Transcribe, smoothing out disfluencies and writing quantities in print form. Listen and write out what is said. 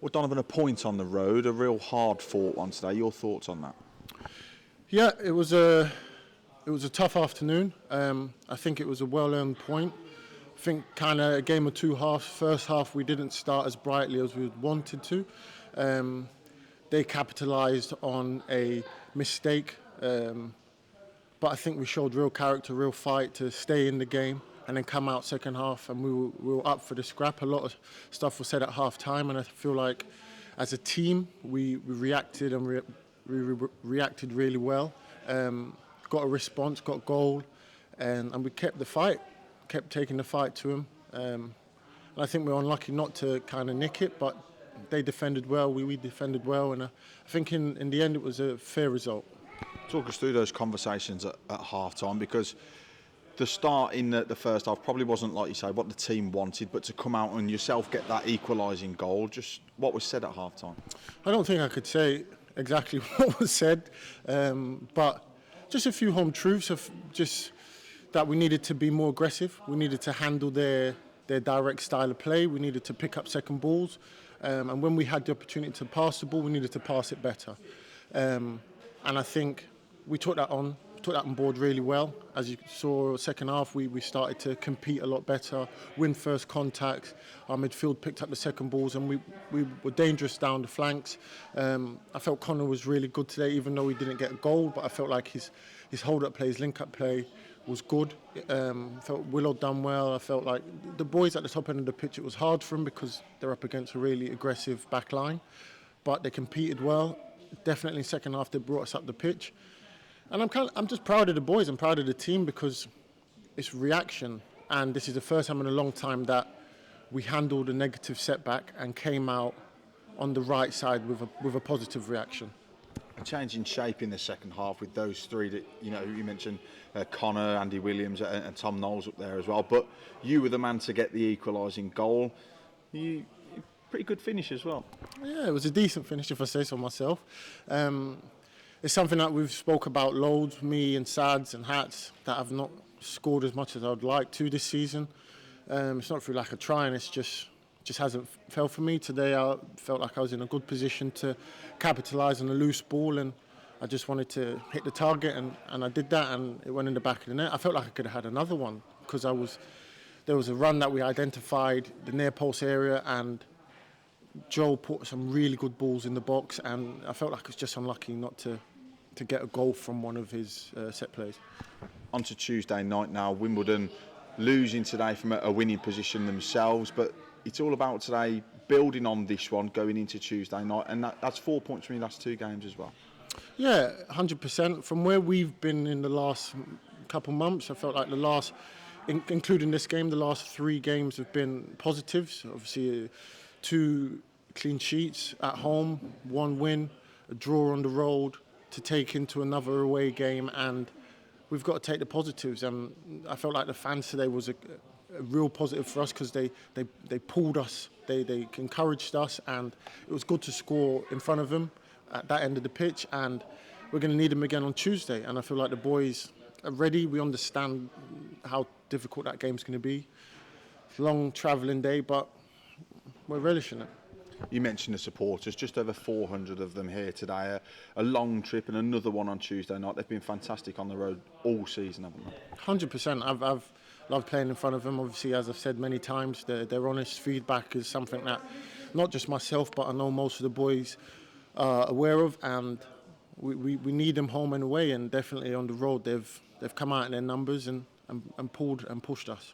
Well, Donervon, a point on the road, a real hard-fought one today. Your thoughts on that? Yeah, it was a tough afternoon. I think it was a well-earned point. I think kind of a game of two halves. First half we didn't start as brightly as we wanted to. They capitalised on a mistake, but I think we showed real character, real fight to stay in the game and then come out second half, and we were up for the scrap. A lot of stuff was said at half time, and I feel like as a team we reacted and reacted really well. Got a response, got a goal, and we kept the fight, kept taking the fight to them. And I think we were unlucky not to kind of nick it, but they defended well, we defended well, and I think in the end it was a fair result. Talk us through those conversations at half-time, because the start in the first half probably wasn't, like you say, what the team wanted, but to come out and yourself get that equalising goal, just what was said at half-time? I don't think I could say exactly what was said, but just a few home truths of just that we needed to be more aggressive, we needed to handle their direct style of play, we needed to pick up second balls, and when we had the opportunity to pass the ball, we needed to pass it better. And I think we took that on board really well. As you saw, second half, we started to compete a lot better, win first contacts. Our midfield picked up the second balls, and we were dangerous down the flanks. I felt Connor was really good today, even though he didn't get a goal, but I felt like his hold-up play, his link-up play was good. Felt Willow done well. I felt like the boys at the top end of the pitch, it was hard for them because they're up against a really aggressive back line, but they competed well. Definitely in the second half, they brought us up the pitch. And I'm just proud of the boys. I'm proud of the team because it's reaction. And this is the first time in a long time that we handled a negative setback and came out on the right side with a positive reaction. A change in shape in the second half with those three that, you mentioned Connor, Andy Williams and Tom Knowles up there as well. But you were the man to get the equalising goal. Pretty good finish as well. Yeah, it was a decent finish, if I say so myself. It's something that we've spoke about loads, me and Sads and Hats, that I've not scored as much as I'd like to this season. It's not through lack of trying, it's just hasn't felt for me. Today I felt like I was in a good position to capitalise on a loose ball, and I just wanted to hit the target, and I did that, and it went in the back of the net. I felt like I could have had another one because there was a run that we identified, the near post area, and Joe put some really good balls in the box, and I felt like I was just unlucky not to get a goal from one of his set plays. On to Tuesday night now. Wimbledon losing today from a winning position themselves, but it's all about today building on this one going into Tuesday night, and that's 4 points from the last two games as well. Yeah, 100%. From where we've been in the last couple months, I felt like including this game, the last three games have been positives. Obviously, 2 clean sheets at home, 1 win, a draw on the road to take into another away game, and we've got to take the positives. And I felt like the fans today was a real positive for us because they pulled us, they encouraged us, and it was good to score in front of them at that end of the pitch, and we're going to need them again on Tuesday. And I feel like the boys are ready. We understand how difficult that game's going to be. It's a long travelling day, but we're relishing it. You mentioned the supporters, just over 400 of them here today, a long trip and another one on Tuesday night. They've been fantastic on the road all season, haven't they? 100%. I've loved playing in front of them. Obviously, as I've said many times, their honest feedback is something that not just myself, but I know most of the boys are aware of, and we need them home and away, and definitely on the road they've come out in their numbers and pulled and pushed us.